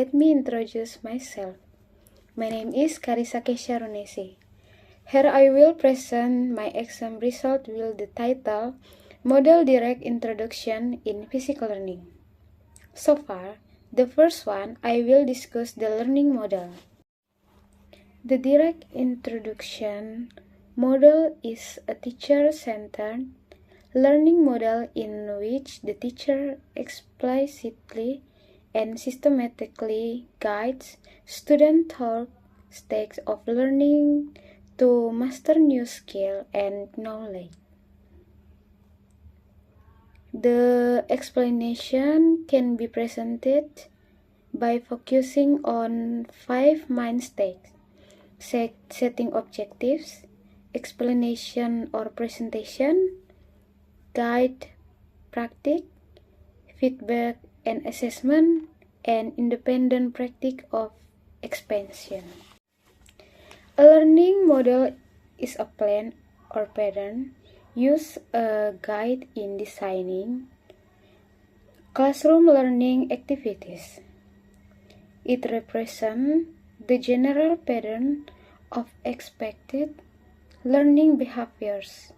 let me introduce myself. My name is Karisa Kesha Runesi. Here I will present my exam result with the title Model Direct Introduction in Physical Learning. So far, the first one, I will discuss the learning model. The direct introduction model is a teacher-centered learning model in which the teacher explicitly and systematically guides students through stages of learning to master new skill and knowledge. The explanation can be presented by focusing on 5 main stages: setting objectives, explanation or presentation, guide, practice, feedback and assessment, and independent practice of expansion. A learning model is a plan or pattern used as a guide in designing classroom learning activities. It represents the general pattern of expected learning behaviors.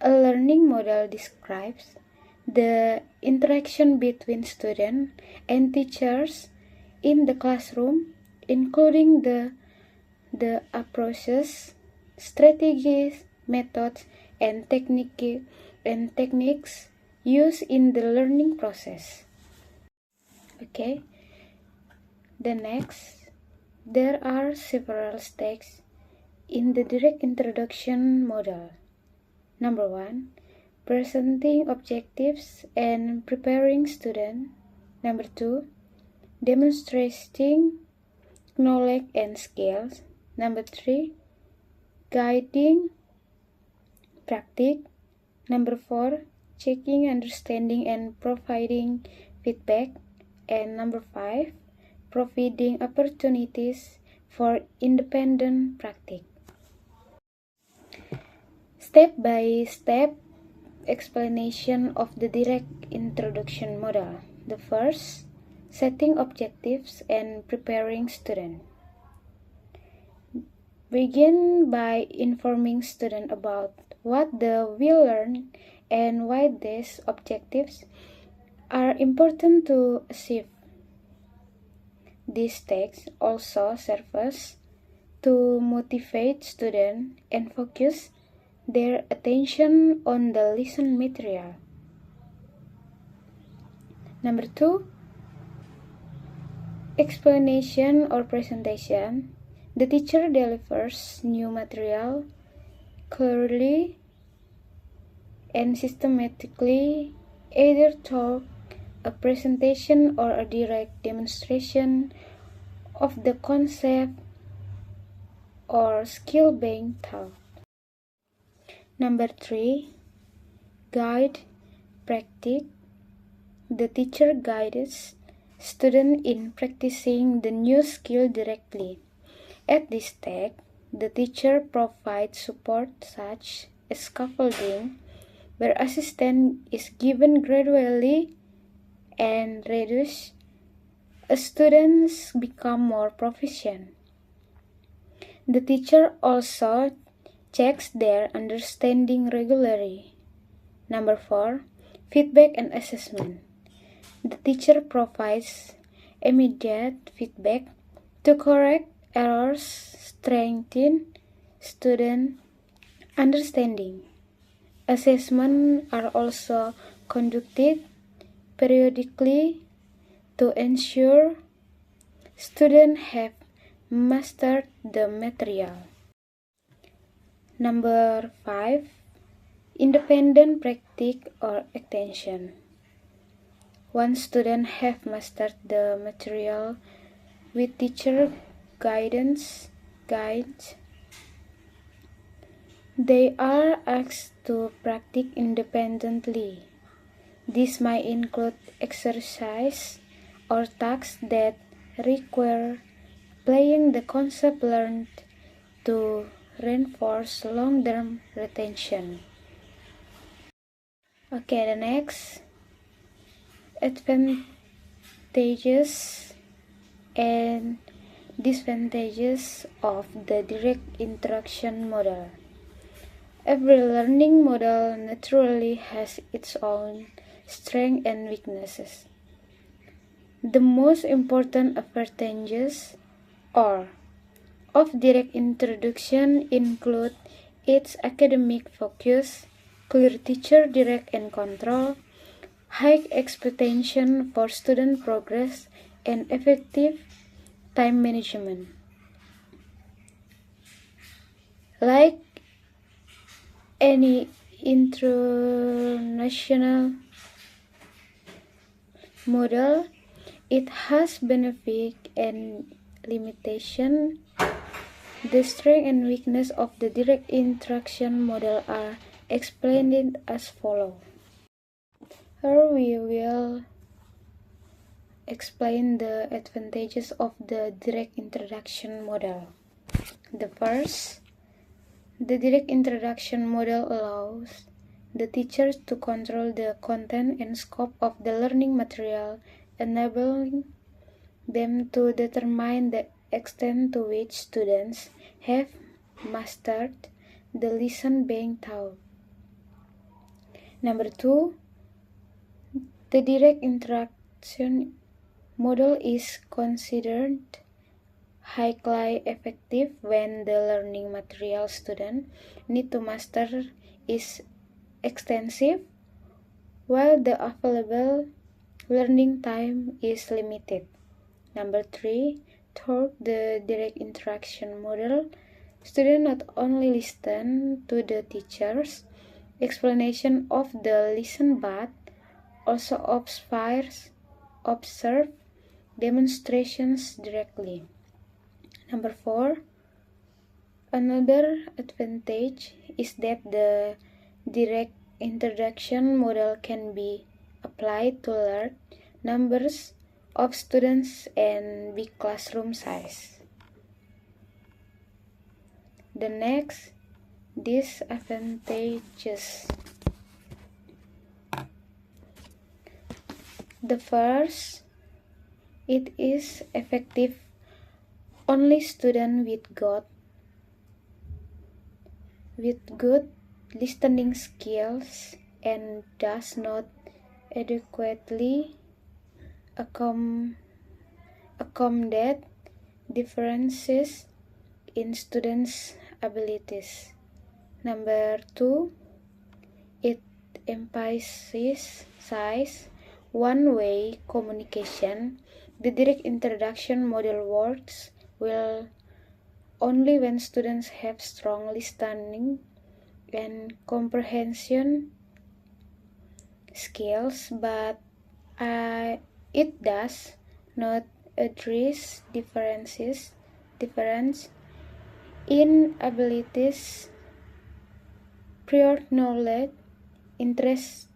A learning model describes the interaction between students and teachers in the classroom, including the approaches, strategies, methods, and techniques used in the learning process. Okay. The next, there are several steps in the direct introduction model. Number 1, presenting objectives and preparing students. Number 2, demonstrating knowledge and skills. Number 3, guiding practice. Number 4, checking understanding and providing feedback. And number 5, providing opportunities for independent practice. Step-by-step explanation of the direct introduction model. The first, setting objectives and preparing students. Begin by informing students about what they will learn and why these objectives are important to achieve. These texts also serve to motivate students and focus their attention on the lesson material. Number 2, explanation or presentation. The teacher delivers new material clearly and systematically, either through a presentation or a direct demonstration of the concept or skill being taught. Number 3, guide practice. The teacher guides students in practicing the new skill directly. At this step, the teacher provides support such as scaffolding, where assistance is given gradually and reduced as students become more proficient. The teacher also checks their understanding regularly. Number 4, feedback and assessment. The teacher provides immediate feedback to correct errors, strengthen student understanding. Assessments are also conducted periodically to ensure students have mastered the material. Number 5, independent practice or attention. Once students have mastered the material with teacher guides, they are asked to practice independently. This might include exercise or tasks that require applying the concept learned to reinforce long-term retention. Okay, the next, advantages and disadvantages of the direct interaction model. Every learning model naturally has its own strengths and weaknesses. The most important advantages of direct introduction include its academic focus, clear teacher direct and control, high expectation for student progress, and effective time management. Like any international model, it has benefit and limitation. The strength and weakness of the direct interaction model are explained as follows. Here we will explain the advantages of the direct introduction model. The first, the direct introduction model allows the teachers to control the content and scope of the learning material, enabling them to determine the extent to which students have mastered the lesson being taught. Number two, the direct interaction model is considered highly effective when the learning material student need to master is extensive, while the available learning time is limited. Number three, through the direct interaction model, students not only listen to the teacher's explanation of the lesson but also observe demonstrations directly. Number four, another advantage is that the direct introduction model can be applied to large numbers of students and big classroom size. The next, disadvantages. The first, it is effective only students with good listening skills and does not adequately accommodate differences in students' abilities. Number two, it emphasizes one-way communication. The direct introduction model works well only when students have strong listening and comprehension skills, but it does not address difference in abilities, prior knowledge, interests,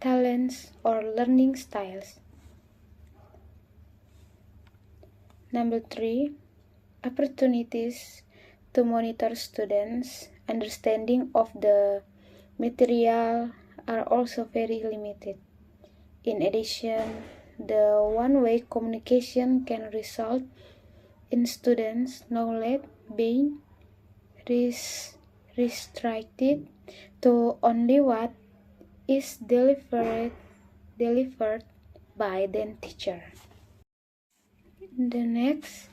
talents, or learning styles. Number three, opportunities to monitor students' understanding of the material are also very limited. In addition, the one-way communication can result in students' knowledge being restricted to only what is delivered by the teacher. The next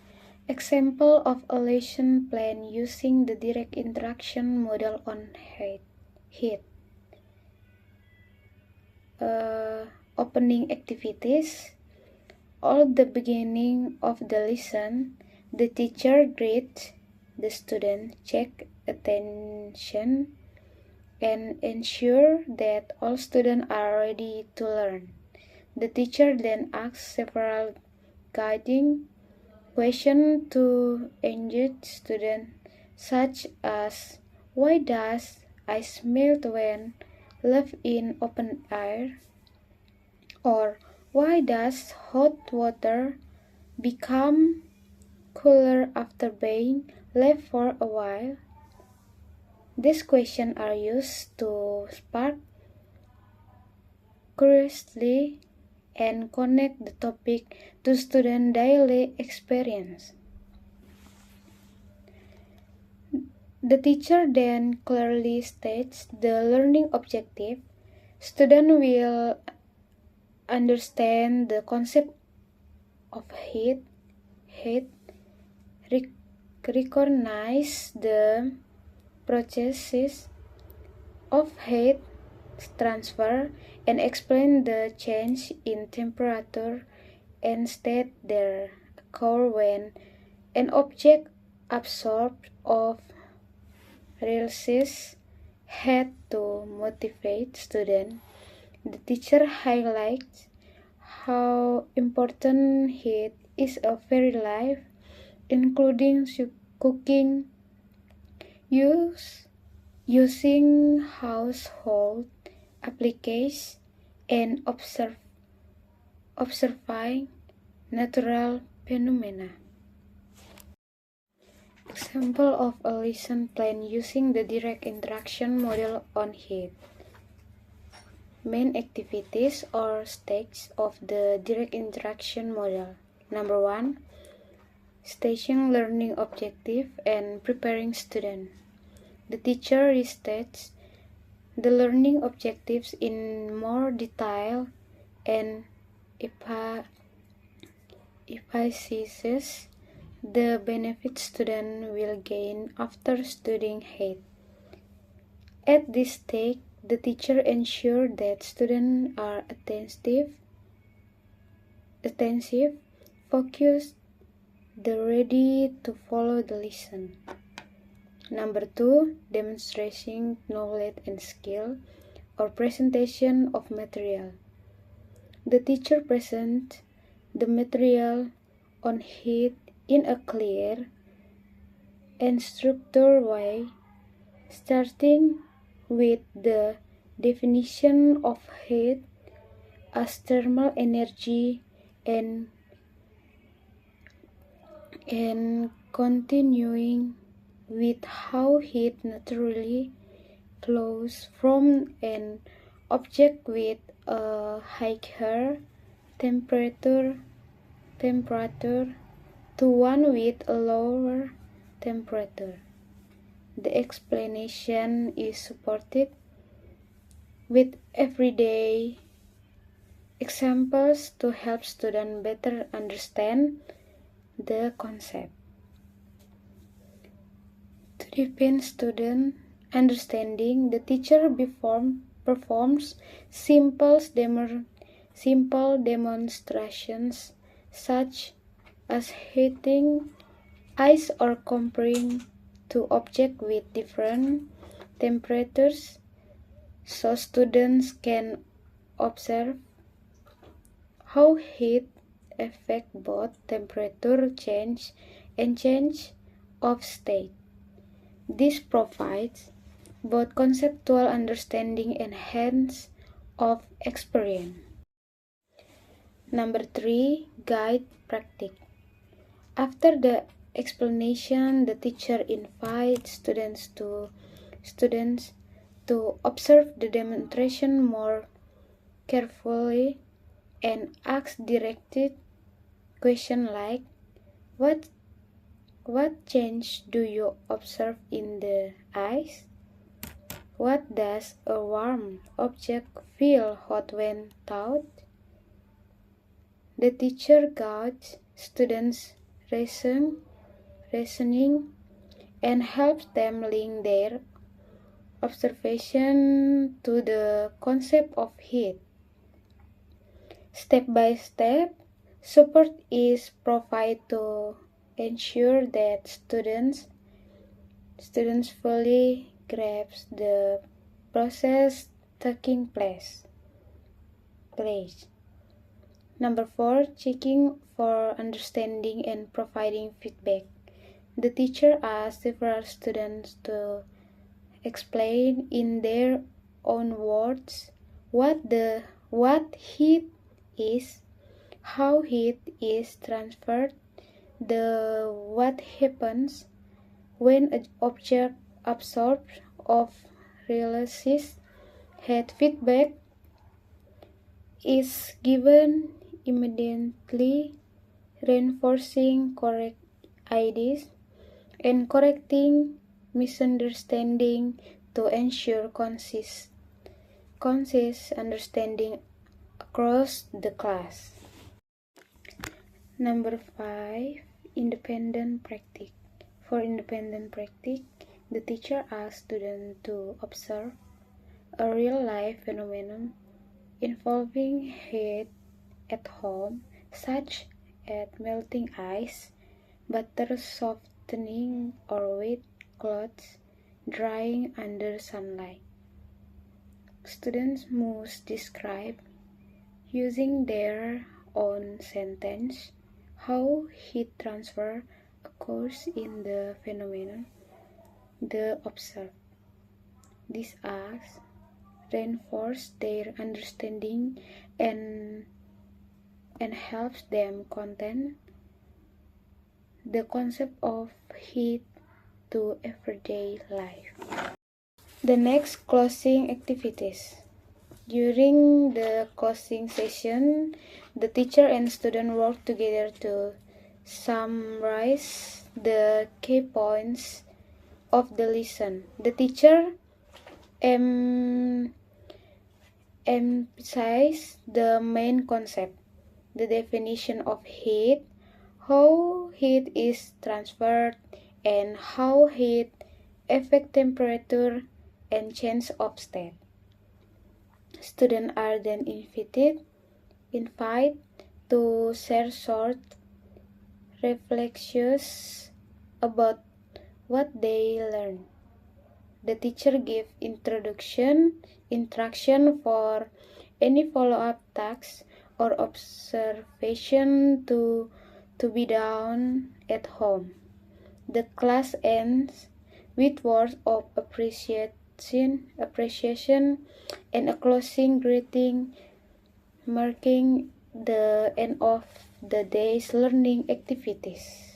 example of a lesson plan using the direct interaction model on HEAT. Opening activities. At the beginning of the lesson, the teacher greets the student, check attention, and ensure that all students are ready to learn. The teacher then asks several guiding questions to engage students, such as, why does ice melt when left in open air? Or why does hot water become cooler after being left for a while? These questions are used to spark curiosity and connect the topic to student daily experience. The teacher then clearly states the learning objective. Student will understand the concept of heat, recognize the processes of heat transfer, and explain the change in temperature and state that occur when an object absorbs or releases heat. To motivate students, the teacher highlights how important heat is a very life, including cooking, using household applications, and observing natural phenomena. Example of a lesson plan using the direct interaction model on heat. Main activities or stages of the direct interaction model. Number 1. Stating learning objective and preparing student. The teacher restates the learning objectives in more detail and emphasizes the benefits students will gain after studying heat. At this stage, the teacher ensures that students are attentive, focused, ready to follow the lesson. Number 2, demonstrating knowledge and skill or presentation of material. The teacher presents the material on heat in a clear and structured way, starting with the definition of heat as thermal energy and continuing with how heat naturally flows from an object with a higher temperature to one with a lower temperature. The explanation is supported with everyday examples to help students better understand the concept. To deepen student understanding, the teacher performs simple demonstrations such as heating ice or comparing two objects with different temperatures so students can observe how heat affects both temperature change and change of state. This provides both conceptual understanding and hands-on experience. Number 3, guide practice. After the explanation, the teacher invites students to observe the demonstration more carefully and ask directed questions like, What change do you observe in the ice? What does a warm object feel hot when touched? The teacher guides students' reasoning and helps them link their observation to the concept of heat. Step by step, support is provided to ensure that students fully grasp the process taking place. Number 4, checking for understanding and providing feedback. The teacher asks several students to explain in their own words what heat is, how heat is transferred, what happens when an object absorbs or releases heat. Feedback is given immediately, reinforcing correct ideas and correcting misunderstanding to ensure conscious understanding across the class. Number 5, independent practice. For independent practice, the teacher asks students to observe a real-life phenomenon involving heat at home, such as melting ice, butter softening, or wet clothes drying under sunlight. Students must describe, using their own sentence, how heat transfer occurs in the phenomenon they observe. These acts reinforce their understanding and helps them content the concept of heat to everyday life. The next, closing activities. During the closing session, the teacher and student work together to summarize the key points of the lesson. The teacher emphasizes the main concept, the definition of heat, how heat is transferred, and how heat affects temperature and change of state. Students are then invited to share short reflections about what they learned. The teacher gives instruction for any follow-up tasks or observation to be done at home. The class ends with words of appreciation and a closing greeting, marking the end of the day's learning activities.